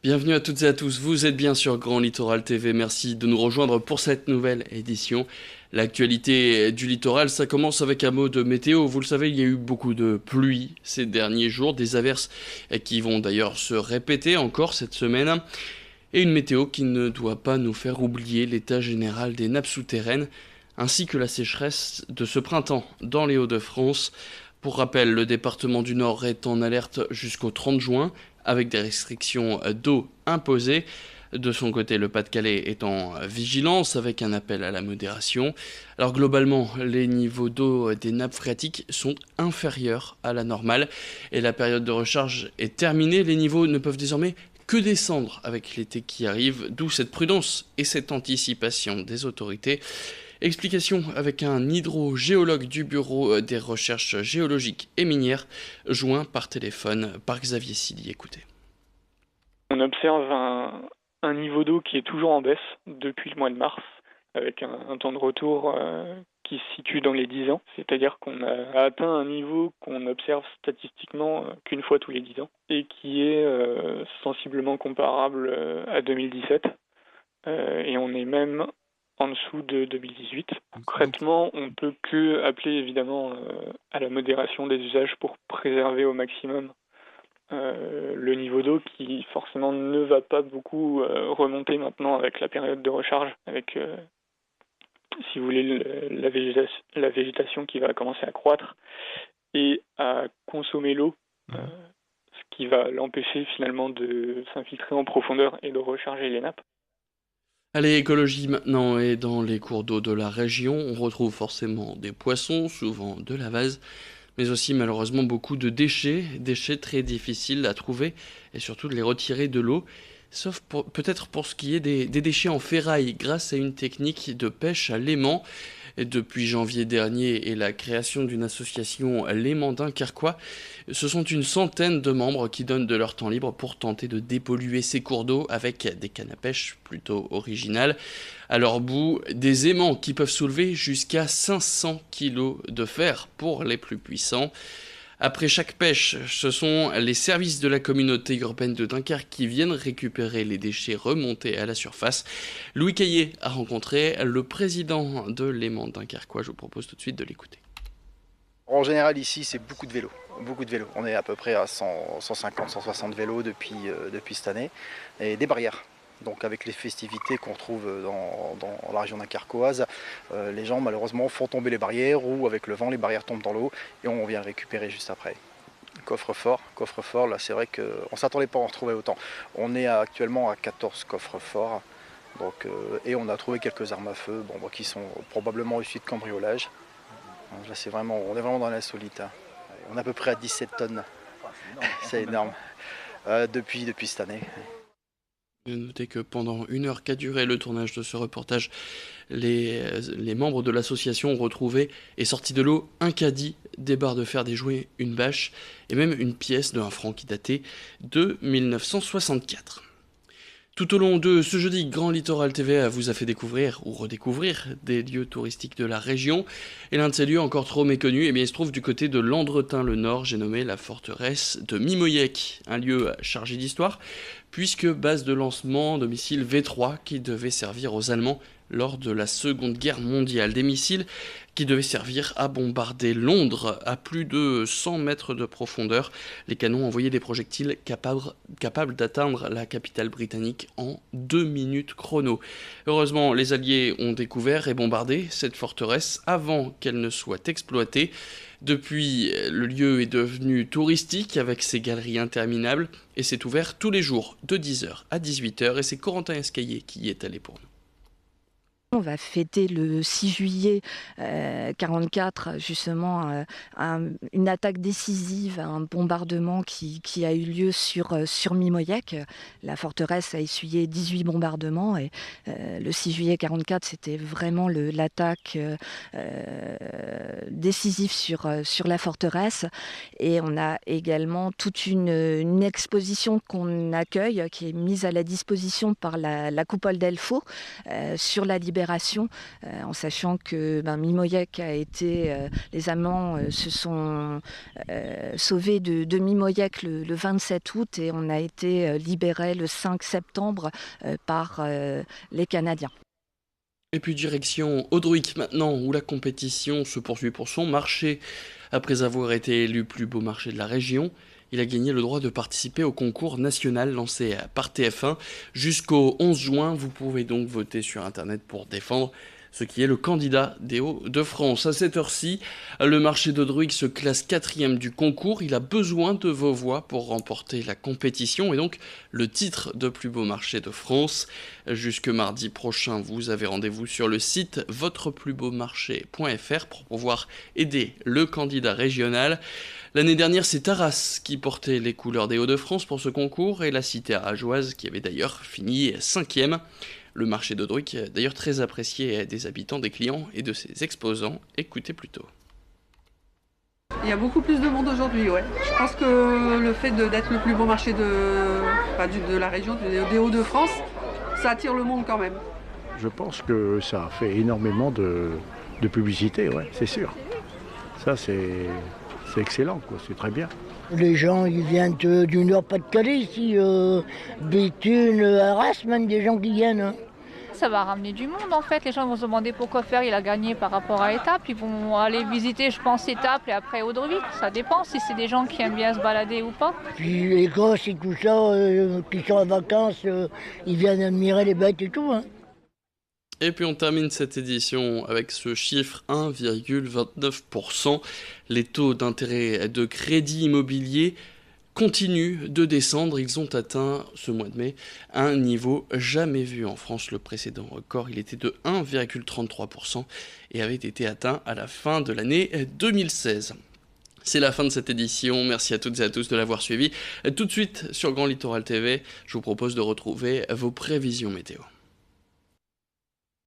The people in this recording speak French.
Bienvenue à toutes et à tous, vous êtes bien sur Grand Littoral TV, merci de nous rejoindre pour cette nouvelle édition. L'actualité du littoral, ça commence avec un mot de météo. Vous le savez, il y a eu beaucoup de pluie ces derniers jours, des averses qui vont d'ailleurs se répéter encore cette semaine. Et une météo qui ne doit pas nous faire oublier l'état général des nappes souterraines, ainsi que la sécheresse de ce printemps dans les Hauts-de-France. Pour rappel, le département du Nord est en alerte jusqu'au 30 juin, avec des restrictions d'eau imposées. De son côté, le Pas-de-Calais est en vigilance avec un appel à la modération. Alors globalement, les niveaux d'eau des nappes phréatiques sont inférieurs à la normale et la période de recharge est terminée. Les niveaux ne peuvent désormais que descendre avec l'été qui arrive, d'où cette prudence et cette anticipation des autorités. Explication avec un hydrogéologue du Bureau des recherches géologiques et minières, joint par téléphone par Xavier Silly. Écoutez. On observe un niveau d'eau qui est toujours en baisse depuis le mois de mars, avec un temps de retour qui se situe dans les 10 ans. C'est-à-dire qu'on a atteint un niveau qu'on observe statistiquement qu'une fois tous les 10 ans, et qui est sensiblement comparable à 2017. Et on est même en dessous de 2018. Concrètement, on ne peut que appeler évidemment à la modération des usages pour préserver au maximum le niveau d'eau qui forcément ne va pas beaucoup remonter maintenant avec la période de recharge, avec, si vous voulez, la végétation qui va commencer à croître et à consommer l'eau, ce qui va l'empêcher finalement de s'infiltrer en profondeur et de recharger les nappes. Allez, écologie maintenant, et dans les cours d'eau de la région, on retrouve forcément des poissons, souvent de la vase, mais aussi malheureusement beaucoup de déchets très difficiles à trouver et surtout de les retirer de l'eau, sauf peut-être pour ce qui est des déchets en ferraille grâce à une technique de pêche à l'aimant. Et depuis janvier dernier et la création d'une association L'aimant Dunkerquois, ce sont une centaine de membres qui donnent de leur temps libre pour tenter de dépolluer ces cours d'eau avec des cannes à pêche plutôt originales. À leur bout, des aimants qui peuvent soulever jusqu'à 500 kg de fer pour les plus puissants. Après chaque pêche, ce sont les services de la communauté urbaine de Dunkerque qui viennent récupérer les déchets remontés à la surface. Louis Caillé a rencontré le président de l'Aimant Dunkerquois. Je vous propose tout de suite de l'écouter. En général, ici, c'est beaucoup de vélos. Beaucoup de vélos. On est à peu près à 150, 160 vélos depuis cette année. Et des barrières. Donc avec les festivités qu'on retrouve dans la région dunkerquoise, les gens malheureusement font tomber les barrières ou avec le vent les barrières tombent dans l'eau et on vient récupérer juste après. Coffre-fort, là c'est vrai qu'on ne s'attendait pas à en retrouver autant. On est actuellement à 14 coffres-forts donc, et on a trouvé quelques armes à feu qui sont probablement issues de cambriolage. Là on est vraiment dans l'insolite. On est à peu près à 17 tonnes, c'est énorme, depuis cette année. Notez que pendant 1 heure qu'a duré le tournage de ce reportage, les membres de l'association ont retrouvé et sorti de l'eau un caddie, des barres de fer, des jouets, une bâche et même une pièce de 1 franc qui datait de 1964. Tout au long de ce jeudi, Grand Littoral TV vous a fait découvrir ou redécouvrir des lieux touristiques de la région. Et l'un de ces lieux encore trop méconnus, il se trouve du côté de Landretin-le-Nord, j'ai nommé la forteresse de Mimoyec, un lieu chargé d'histoire, puisque base de lancement de missiles V3 qui devaient servir aux Allemands lors de la Seconde Guerre mondiale. Des missiles qui devaient servir à bombarder Londres à plus de 100 mètres de profondeur. Les canons envoyaient des projectiles capables d'atteindre la capitale britannique en 2 minutes chrono. Heureusement, les Alliés ont découvert et bombardé cette forteresse avant qu'elle ne soit exploitée. Depuis, le lieu est devenu touristique avec ses galeries interminables et c'est ouvert tous les jours de 10h à 18h et c'est Corentin Escaillé qui y est allé pour nous. On va fêter le 6 juillet 44, justement, une attaque décisive, un bombardement qui a eu lieu sur Mimoyec. La forteresse a essuyé 18 bombardements et le 6 juillet 44, c'était vraiment l'attaque décisive sur la forteresse. Et on a également toute une exposition qu'on accueille, qui est mise à la disposition par la coupole d'Elfaux sur la libération libération, en sachant que Mimoyec a été... les Allemands se sont sauvés de Mimoyec le 27 août et on a été libérés le 5 septembre par les Canadiens. Et puis direction Audruic maintenant, où la compétition se poursuit pour son marché. Après avoir été élu plus beau marché de la région, il a gagné le droit de participer au concours national lancé par TF1. Jusqu'au 11 juin, vous pouvez donc voter sur Internet pour défendre ce qui est le candidat des Hauts-de-France. À cette heure-ci, le marché d'Audruic se classe 4e du concours. Il a besoin de vos voix pour remporter la compétition et donc le titre de plus beau marché de France. Jusque mardi prochain, vous avez rendez-vous sur le site votreplusbeaumarché.fr pour pouvoir aider le candidat régional. L'année dernière, c'est Arras qui portait les couleurs des Hauts-de-France pour ce concours et la cité arageoise qui avait d'ailleurs fini 5e. Le marché d'Audruic est d'ailleurs très apprécié des habitants, des clients et de ses exposants. Écoutez plutôt. Il y a beaucoup plus de monde aujourd'hui, ouais. Je pense que le fait d'être le plus beau marché de la région, des Hauts-de-France, ça attire le monde quand même. Je pense que ça a fait énormément de publicité, ouais, c'est sûr. Ça, c'est excellent, quoi, c'est très bien. Les gens, ils viennent du Nord-Pas-de-Calais, ici, Béthune, Arras, même des gens qui viennent. Hein. Ça va ramener du monde en fait. Les gens vont se demander pourquoi faire, il a gagné par rapport à Étaples. Ils vont aller visiter, je pense, Étaples et après Audruic. Ça dépend si c'est des gens qui aiment bien se balader ou pas. Puis les gosses et tout ça, qui sont en vacances, ils viennent admirer les bêtes et tout. Hein. Et puis on termine cette édition avec ce chiffre 1,29%. Les taux d'intérêt de crédit immobilier continuent de descendre. Ils ont atteint ce mois de mai un niveau jamais vu en France. Le précédent record, il était de 1,33% et avait été atteint à la fin de l'année 2016. C'est la fin de cette édition, merci à toutes et à tous de l'avoir suivi. Tout de suite sur Grand Littoral TV, je vous propose de retrouver vos prévisions météo.